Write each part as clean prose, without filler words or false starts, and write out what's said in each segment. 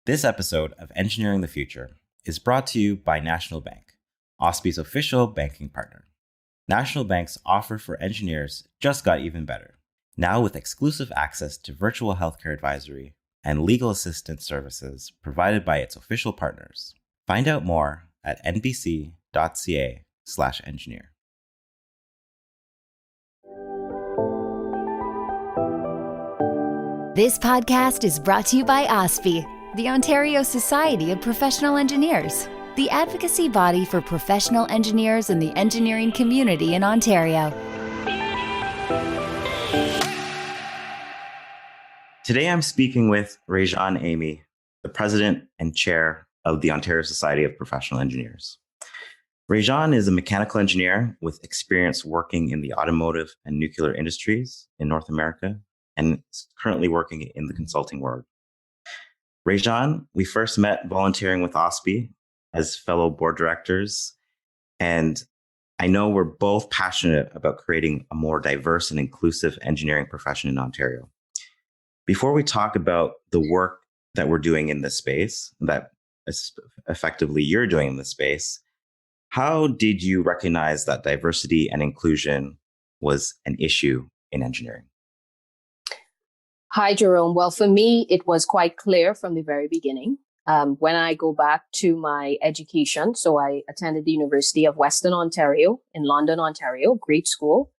This episode of Engineering the Future is brought to you by National Bank, OSPE's official banking partner. National Bank's offer for engineers just got even better, now with exclusive access to virtual healthcare advisory and legal assistance services provided by its official partners. Find out more at nbc.ca/engineer. This podcast is brought to you by OSPE, the Ontario Society of Professional Engineers, the advocacy body for professional engineers and the engineering community in Ontario. Today I'm speaking with Réjeanne Aimey, the President and Chair of the Ontario Society of Professional Engineers. Réjeanne is a mechanical engineer with experience working in the automotive and nuclear industries in North America and is currently working in the consulting world. Réjeanne, we first met volunteering with OSPE as fellow board directors, and I know we're both passionate about creating a more diverse and inclusive engineering profession in Ontario. Before we talk about the work that we're doing in this space, that effectively you're doing in this space, how did you recognize that diversity and inclusion was an issue in engineering? Hi, Jerome. Well, for me, it was quite clear from the very beginning. When I go back to my education, so I attended the University of Western Ontario in London, Ontario, great school.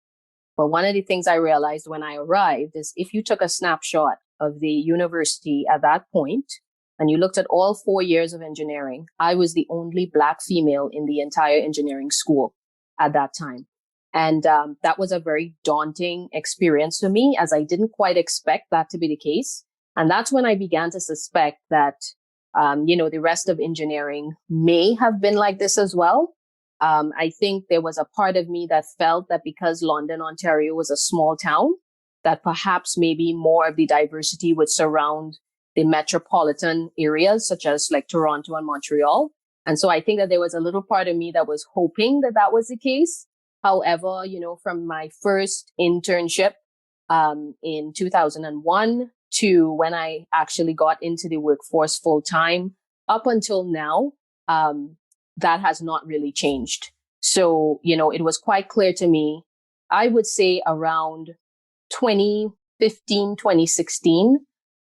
But one of the things I realized when I arrived is if you took a snapshot of the university at that point, and you looked at all 4 years of engineering, I was the only Black female in the entire engineering school at that time. And that was a very daunting experience for me, as I didn't quite expect that to be the case. And that's when I began to suspect that, the rest of engineering may have been like this as well. I think there was a part of me that felt that because London, Ontario was a small town, that perhaps maybe more of the diversity would surround the metropolitan areas, such as like Toronto and Montreal. And so I think that there was a little part of me that was hoping that that was the case. However, from my first internship in 2001 to when I actually got into the workforce full time up until now, that has not really changed. So, it was quite clear to me, I would say around 2015, 2016,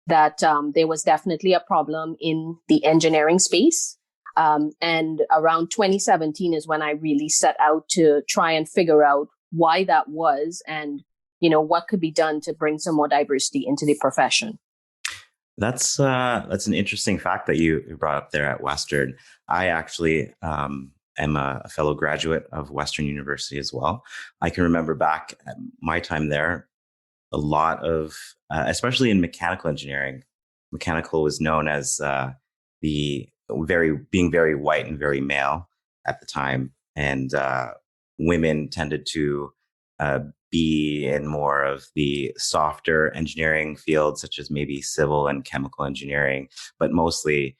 that there was definitely a problem in the engineering space. And around 2017 is when I really set out to try and figure out why that was and, what could be done to bring some more diversity into the profession. That's an interesting fact that you brought up there at Western. I actually am a fellow graduate of Western University as well. I can remember back at my time there, a lot of, especially in mechanical engineering, mechanical was known as being very white and very male at the time. And women tended to be in more of the softer engineering fields, such as maybe civil and chemical engineering, but mostly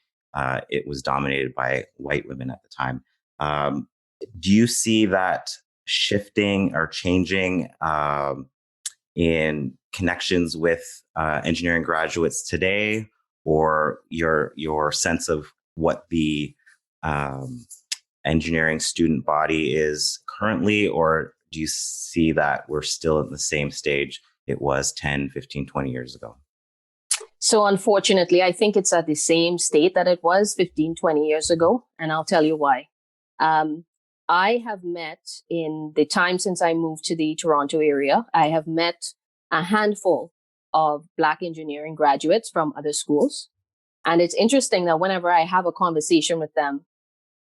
it was dominated by white women at the time. Do you see that shifting or changing in connections with engineering graduates today, or your sense of what the engineering student body is currently, or do you see that we're still at the same stage it was 10, 15, 20 years ago? So unfortunately, I think it's at the same state that it was 15, 20 years ago. And I'll tell you why. I have met in the time since I moved to the Toronto area, I have met a handful of Black engineering graduates from other schools. And it's interesting that whenever I have a conversation with them,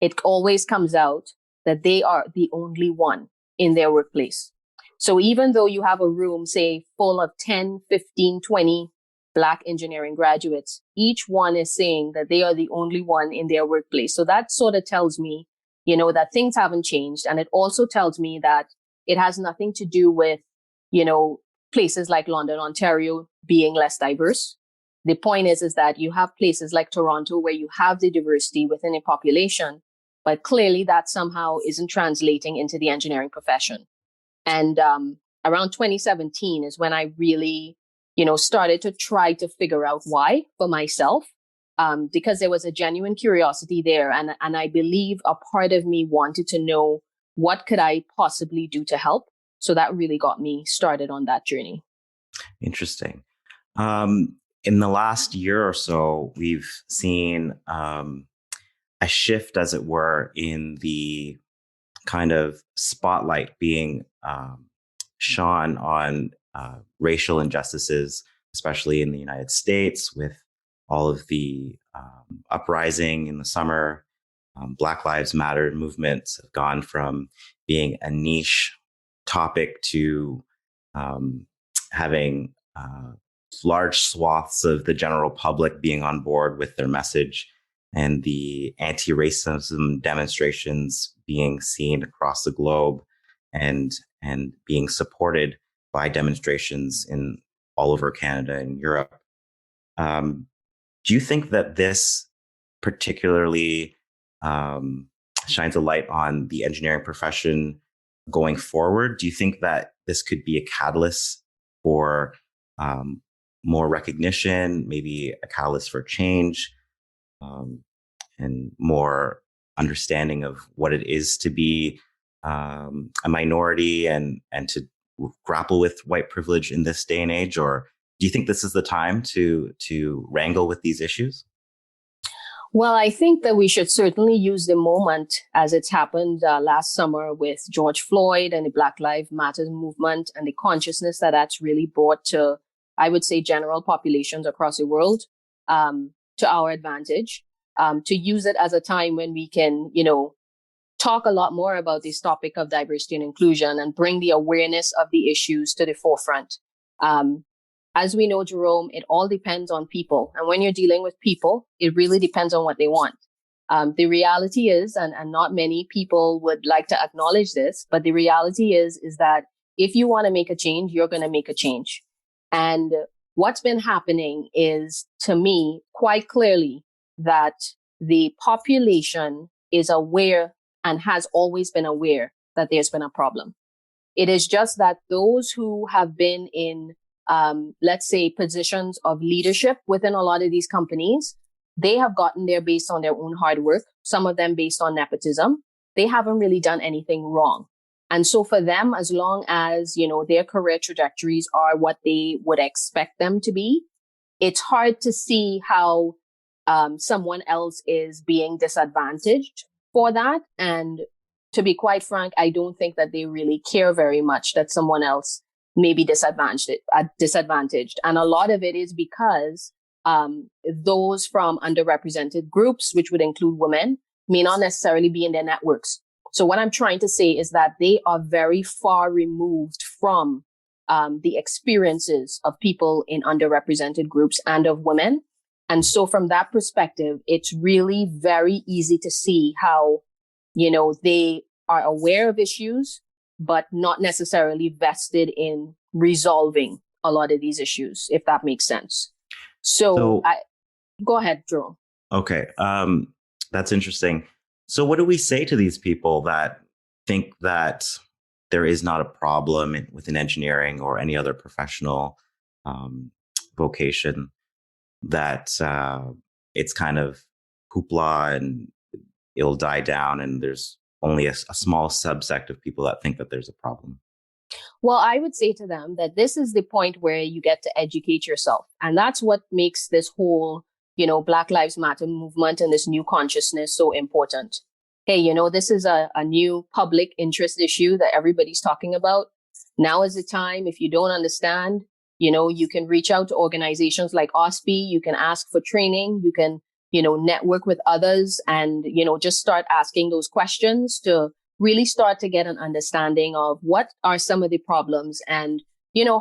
it always comes out that they are the only one in their workplace. So even though you have a room, say, full of 10, 15, 20 Black engineering graduates, each one is saying that they are the only one in their workplace. So that sort of tells me, that things haven't changed. And it also tells me that it has nothing to do with, places like London, Ontario being less diverse. The point is that you have places like Toronto where you have the diversity within a population, but clearly that somehow isn't translating into the engineering profession. And around 2017 is when I really, started to try to figure out why for myself. because there was a genuine curiosity there. And I believe a part of me wanted to know what could I possibly do to help. So that really got me started on that journey. Interesting. In the last year or so, we've seen a shift, as it were, in the kind of spotlight being shone on racial injustices, especially in the United States, with all of the uprising in the summer. Black Lives Matter movements have gone from being a niche topic to having large swaths of the general public being on board with their message, and the anti-racism demonstrations being seen across the globe and being supported by demonstrations in all over Canada and Europe. Do you think that this particularly shines a light on the engineering profession going forward? Do you think that this could be a catalyst for more recognition, maybe a catalyst for change, and more understanding of what it is to be a minority and to grapple with white privilege in this day and age? Or do you think this is the time to wrangle with these issues? Well, I think that we should certainly use the moment as it's happened last summer with George Floyd and the Black Lives Matter movement, and the consciousness that that's really brought to, I would say, general populations across the world, to our advantage, to use it as a time when we can, talk a lot more about this topic of diversity and inclusion and bring the awareness of the issues to the forefront. As we know, Jerome, it all depends on people. And when you're dealing with people, it really depends on what they want. The reality is, and not many people would like to acknowledge this, but the reality is that if you want to make a change, you're going to make a change. And what's been happening is, to me, quite clearly that the population is aware and has always been aware that there's been a problem. It is just that those who have been in let's say, positions of leadership within a lot of these companies, they have gotten there based on their own hard work, some of them based on nepotism. They haven't really done anything wrong. And so for them, as long as, their career trajectories are what they would expect them to be, it's hard to see how someone else is being disadvantaged for that. And to be quite frank, I don't think that they really care very much that someone else may be disadvantaged. And a lot of it is because those from underrepresented groups, which would include women, may not necessarily be in their networks. So what I'm trying to say is that they are very far removed from the experiences of people in underrepresented groups and of women. And so from that perspective, it's really very easy to see how, they are aware of issues, but not necessarily vested in resolving a lot of these issues, if that makes sense. So go ahead, Jerome. Okay. That's interesting. So what do we say to these people that think that there is not a problem within engineering or any other professional vocation, that it's kind of hoopla and it'll die down, and there's only a small subsect of people that think that there's a problem? Well, I would say to them that this is the point where you get to educate yourself. And that's what makes this whole, Black Lives Matter movement and this new consciousness so important. Hey, this is a new public interest issue that everybody's talking about. Now is the time. If you don't understand, you can reach out to organizations like OSPE. You can ask for training. You can, network with others and, just start asking those questions to really start to get an understanding of what are some of the problems and,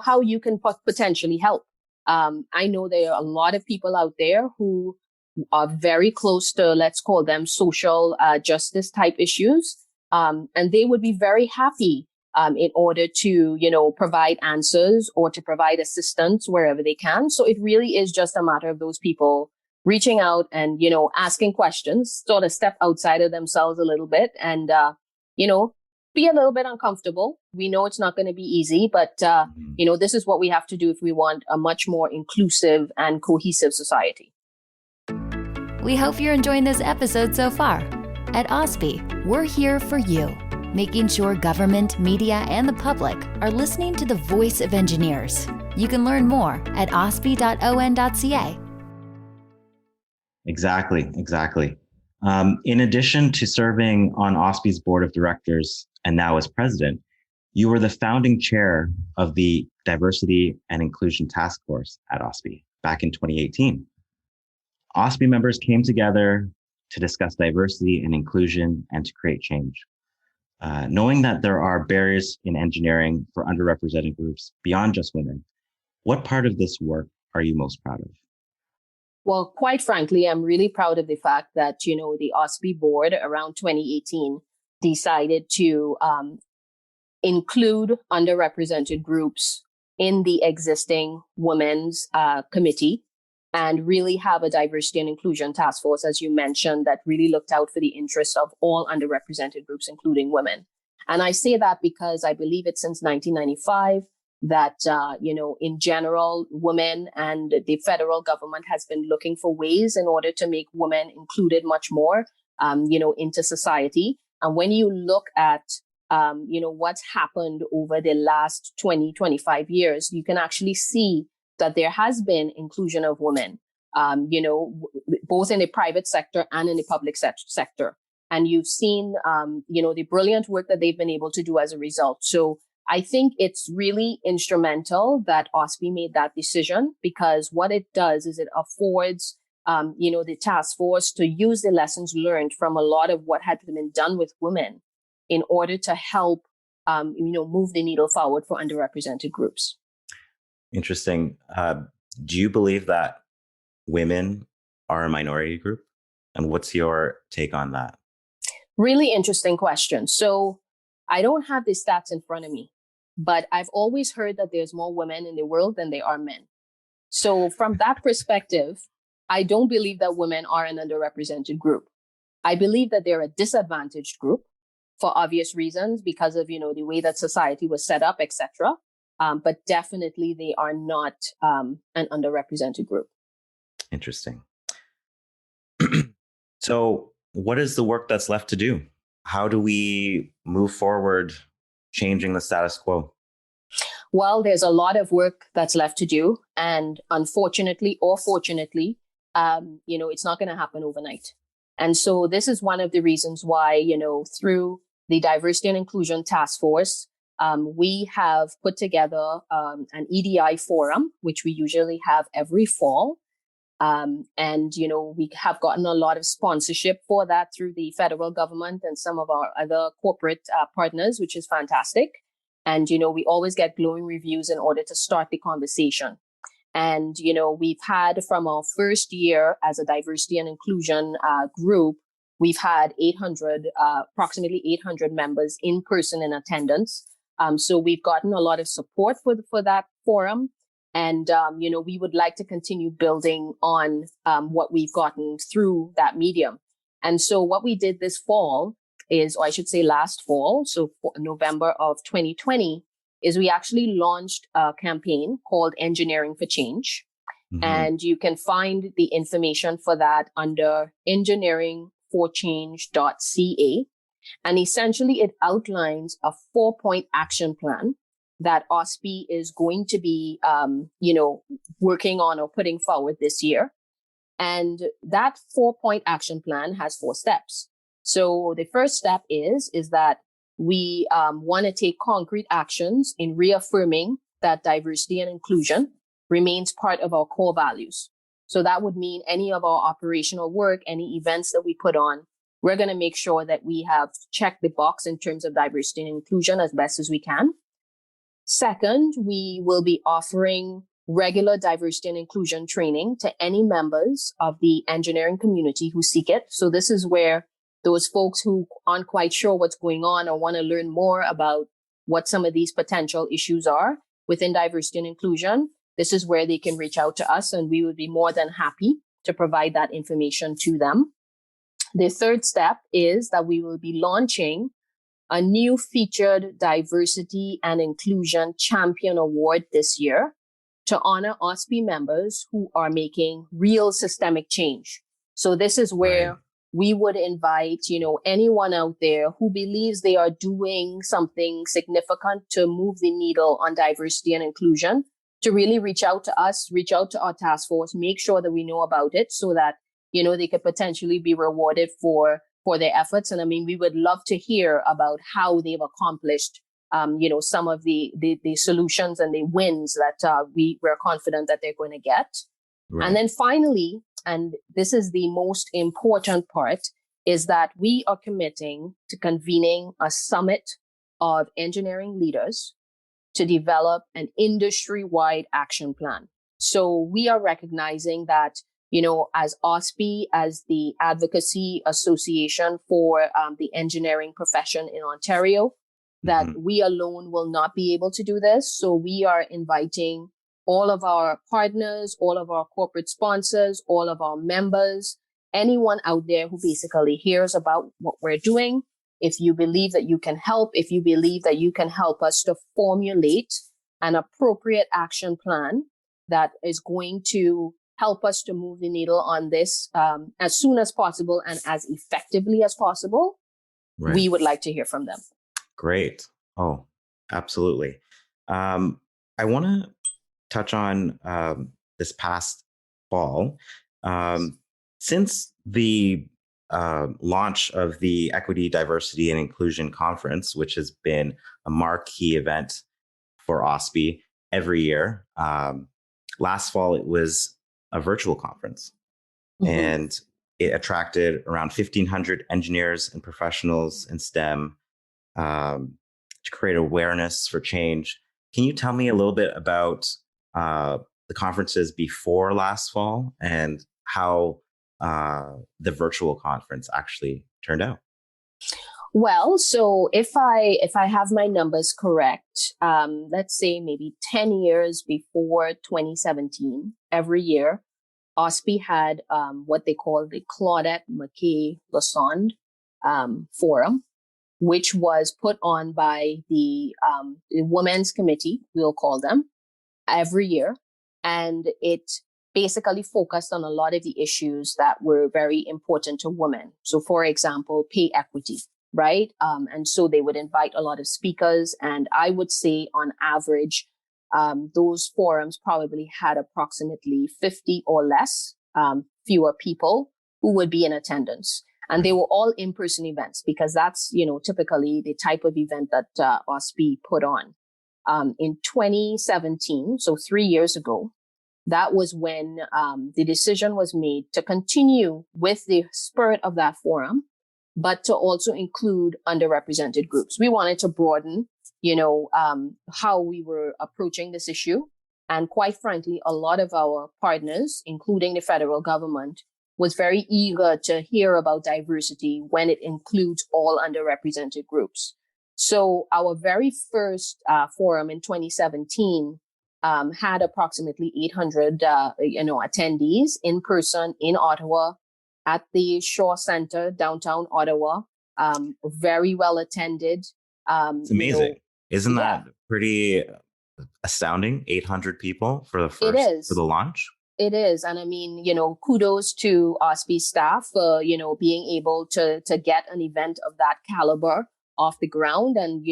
how you can potentially help. I know there are a lot of people out there who are very close to, let's call them social justice type issues. And they would be very happy in order to, provide answers or to provide assistance wherever they can. So it really is just a matter of those people reaching out and, asking questions, sort of step outside of themselves a little bit and, be a little bit uncomfortable. We know it's not going to be easy, but, this is what we have to do if we want a much more inclusive and cohesive society. We hope you're enjoying this episode so far. At OSPE, we're here for you, making sure government, media, and the public are listening to the voice of engineers. You can learn more at ospe.on.ca. Exactly. In addition to serving on OSPE's board of directors and now as president, you were the founding chair of the Diversity and Inclusion Task Force at OSPE back in 2018. OSPE members came together to discuss diversity and inclusion and to create change. Knowing that there are barriers in engineering for underrepresented groups beyond just women, what part of this work are you most proud of? Well, quite frankly, I'm really proud of the fact that, the OSPE board around 2018 decided to include underrepresented groups in the existing women's committee and really have a diversity and inclusion task force, as you mentioned, that really looked out for the interests of all underrepresented groups, including women. And I say that because I believe it's since 1995 that, in general, women and the federal government has been looking for ways in order to make women included much more, into society. And when you look at, what's happened over the last 20, 25 years, you can actually see that there has been inclusion of women, both in the private sector and in the public sector. And you've seen, the brilliant work that they've been able to do as a result. So I think it's really instrumental that OSPE made that decision, because what it does is it affords, the task force to use the lessons learned from a lot of what had been done with women in order to help, move the needle forward for underrepresented groups. Interesting. Do you believe that women are a minority group? And what's your take on that? Really interesting question. So I don't have the stats in front of me, but I've always heard that there's more women in the world than there are men. So from that perspective, I don't believe that women are an underrepresented group. I believe that they're a disadvantaged group for obvious reasons because of, the way that society was set up, etc. But definitely they are not an underrepresented group. Interesting. So what is the work that's left to do? How do we move forward changing the status quo? Well, there's a lot of work that's left to do. And unfortunately or fortunately, it's not going to happen overnight. And so this is one of the reasons why, through the Diversity and Inclusion Task Force, we have put together an EDI forum, which we usually have every fall. We have gotten a lot of sponsorship for that through the federal government and some of our other corporate partners, which is fantastic. And, we always get glowing reviews in order to start the conversation. And, we've had from our first year as a diversity and inclusion group, we've had approximately 800 members in person in attendance. So we've gotten a lot of support for that forum. And, we would like to continue building on what we've gotten through that medium. And so what we did this fall is, or I should say last fall, so November of 2020, is we actually launched a campaign called Engineering for Change. Mm-hmm. And you can find the information for that under engineeringforchange.ca. And essentially it outlines a 4-point action plan that OSPE is going to be, working on or putting forward this year. And that 4-point action plan has 4 steps. So the first step is that we want to take concrete actions in reaffirming that diversity and inclusion remains part of our core values. So that would mean any of our operational work, any events that we put on, we're going to make sure that we have checked the box in terms of diversity and inclusion as best as we can. Second, we will be offering regular diversity and inclusion training to any members of the engineering community who seek it. So this is where those folks who aren't quite sure what's going on or want to learn more about what some of these potential issues are within diversity and inclusion, this is where they can reach out to us, and we would be more than happy to provide that information to them. The third step is that we will be launching a new featured diversity and inclusion champion award this year to honor OSPE members who are making real systemic change So this is where Right. we would invite, anyone out there who believes they are doing something significant to move the needle on diversity and inclusion to really reach out to us, reach out to our task force, make sure that we know about it so that, they could potentially be rewarded for their efforts. And I mean, we would love to hear about how they've accomplished, some of the solutions and the wins that we're confident that they're going to get. Right. And then finally, and this is the most important part, is that we are committing to convening a summit of engineering leaders to develop an industry-wide action plan. So we are recognizing that, as OSPE, as the Advocacy Association for the engineering profession in Ontario, that we alone will not be able to do this. So we are inviting all of our partners, all of our corporate sponsors, all of our members, anyone out there who basically hears about what we're doing. If you believe that you can help, if you believe that you can help us to formulate an appropriate action plan that is going to help us to move the needle on this as soon as possible and as effectively as possible, we would like to hear from them. Great. Oh, absolutely. I want to touch on this past fall. Since the launch of the Equity, Diversity, and Inclusion Conference, which has been a marquee event for OSPE every year, last fall it was a virtual conference, and it attracted around 1,500 engineers and professionals in STEM to create awareness for change. Can you tell me a little bit about the conferences before last fall and how the virtual conference actually turned out? Well, so if I have my numbers correct, let's say maybe 10 years before 2017, every year, OSPE had what they call the Claudette McKay-Lassonde Forum, which was put on by the Women's Committee, we'll call them, every year. And it basically focused on a lot of the issues that were very important to women. So, for example, pay equity, right? And so they would invite a lot of speakers. And I would say on average, those forums probably had approximately 50 or less, fewer people who would be in attendance. And they were all in-person events because that's, typically the type of event that OSPE put on. In 2017, so 3 years ago, that was when the decision was made to continue with the spirit of that forum, but to also include underrepresented groups. We wanted to broaden, how we were approaching this issue. And quite frankly, a lot of our partners, including the federal government, was very eager to hear about diversity when it includes all underrepresented groups. So our very first forum in 2017 had approximately 800, attendees in person in Ottawa at the Shaw Center, downtown Ottawa. Very well attended. It's amazing. Isn't that pretty astounding? 800 people for the for the launch? It is. And I mean, kudos to OSPE staff for, being able to get an event of that caliber off the ground. And,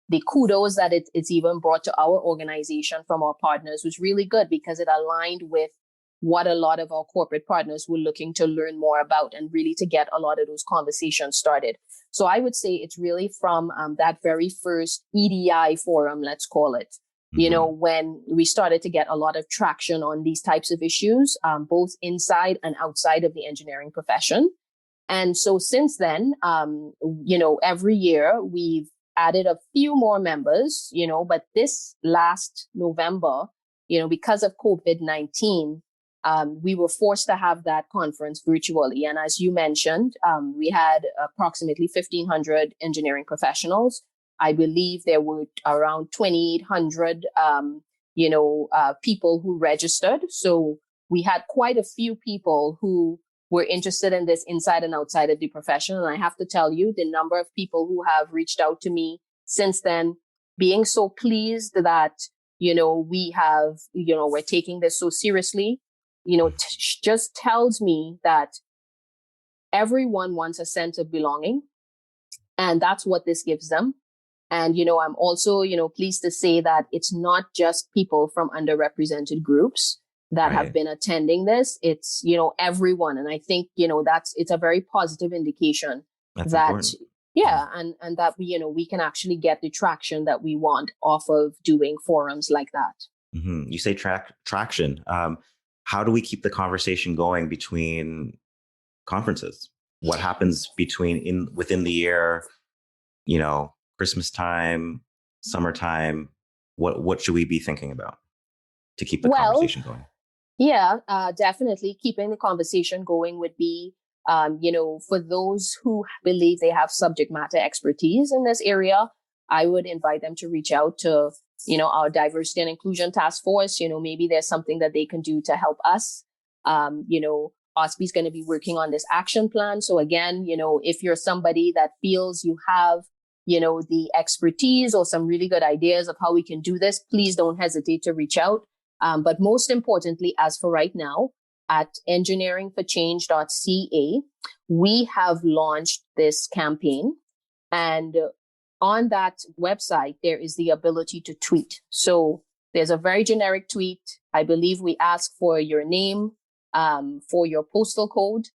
the kudos that it's even brought to our organization from our partners was really good because it aligned with what a lot of our corporate partners were looking to learn more about and really to get a lot of those conversations started. So I would say it's really from that very first EDI forum, let's call it, when we started to get a lot of traction on these types of issues, both inside and outside of the engineering profession. And so since then, every year we've added a few more members, but this last November, because of COVID-19, we were forced to have that conference virtually. And as you mentioned, we had approximately 1,500 engineering professionals. I believe there were around 2,800, people who registered. So we had quite a few people who were interested in this inside and outside of the profession. And I have to tell you, the number of people who have reached out to me since then, being so pleased that, we have, we're taking this so seriously. just tells me that everyone wants a sense of belonging, and that's what this gives them. And, I'm also, pleased to say that it's not just people from underrepresented groups that have been attending this. It's, everyone. And I think, it's a very positive indication That's that, important. and that we can actually get the traction that we want off of doing forums like that. Mm-hmm. You say traction. How do we keep the conversation going between conferences? What happens within the year, Christmas time, summertime? What should we be thinking about to keep the conversation going? Yeah, definitely keeping the conversation going would be, for those who believe they have subject matter expertise in this area, I would invite them to reach out to, our diversity and inclusion task force. Maybe there's something that they can do to help us. OSPE is going to be working on this action plan. So again, if you're somebody that feels you have, the expertise or some really good ideas of how we can do this, please don't hesitate to reach out. But most importantly, as for right now, at engineeringforchange.ca, we have launched this campaign. And on that website, there is the ability to tweet. So there's a very generic tweet. I believe we ask for your name, for your postal code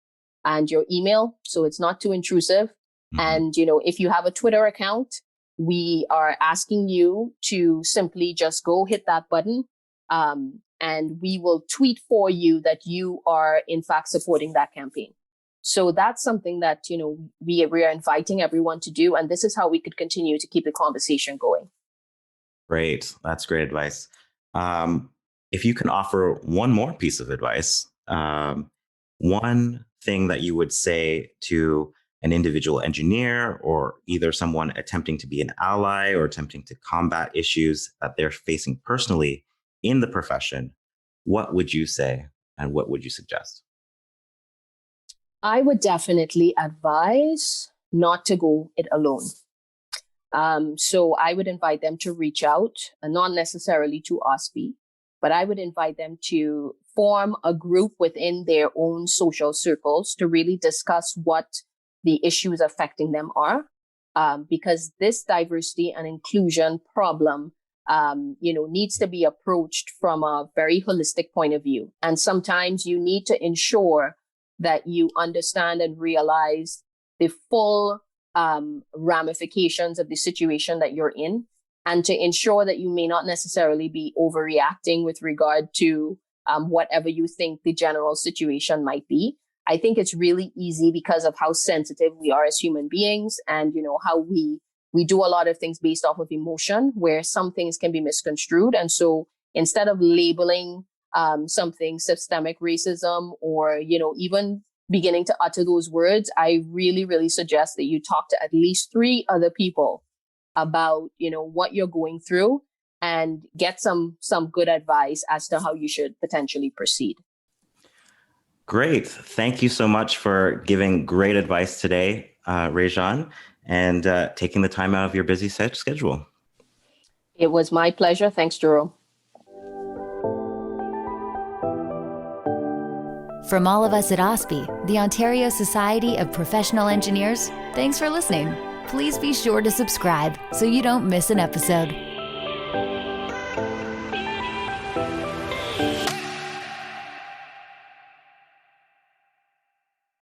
and your email. So it's not too intrusive. Mm-hmm. And, if you have a Twitter account, we are asking you to simply just go hit that button. And we will tweet for you that you are in fact supporting that campaign. So that's something that, we are inviting everyone to do. And this is how we could continue to keep the conversation going. Great. That's great advice. If you can offer one more piece of advice, one thing that you would say to an individual engineer or either someone attempting to be an ally or attempting to combat issues that they're facing personally in the profession, what would you say and what would you suggest? I would definitely advise not to go it alone. So I would invite them to reach out, not necessarily to OSPE, but I would invite them to form a group within their own social circles to really discuss what the issues affecting them are. Because this diversity and inclusion problem, needs to be approached from a very holistic point of view. And sometimes you need to ensure that you understand and realize the full ramifications of the situation that you're in, and to ensure that you may not necessarily be overreacting with regard to whatever you think the general situation might be. I think it's really easy because of how sensitive we are as human beings, and how we do a lot of things based off of emotion, where some things can be misconstrued. And so instead of labeling something systemic racism, or even beginning to utter those words, I really, really suggest that you talk to at least 3 other people about what you're going through, and get some good advice as to how you should potentially proceed. Great. Thank you so much for giving great advice today, Réjeanne, and taking the time out of your busy schedule. It was my pleasure. Thanks, Jerome. From all of us at OSPE, the Ontario Society of Professional Engineers, thanks for listening. Please be sure to subscribe so you don't miss an episode.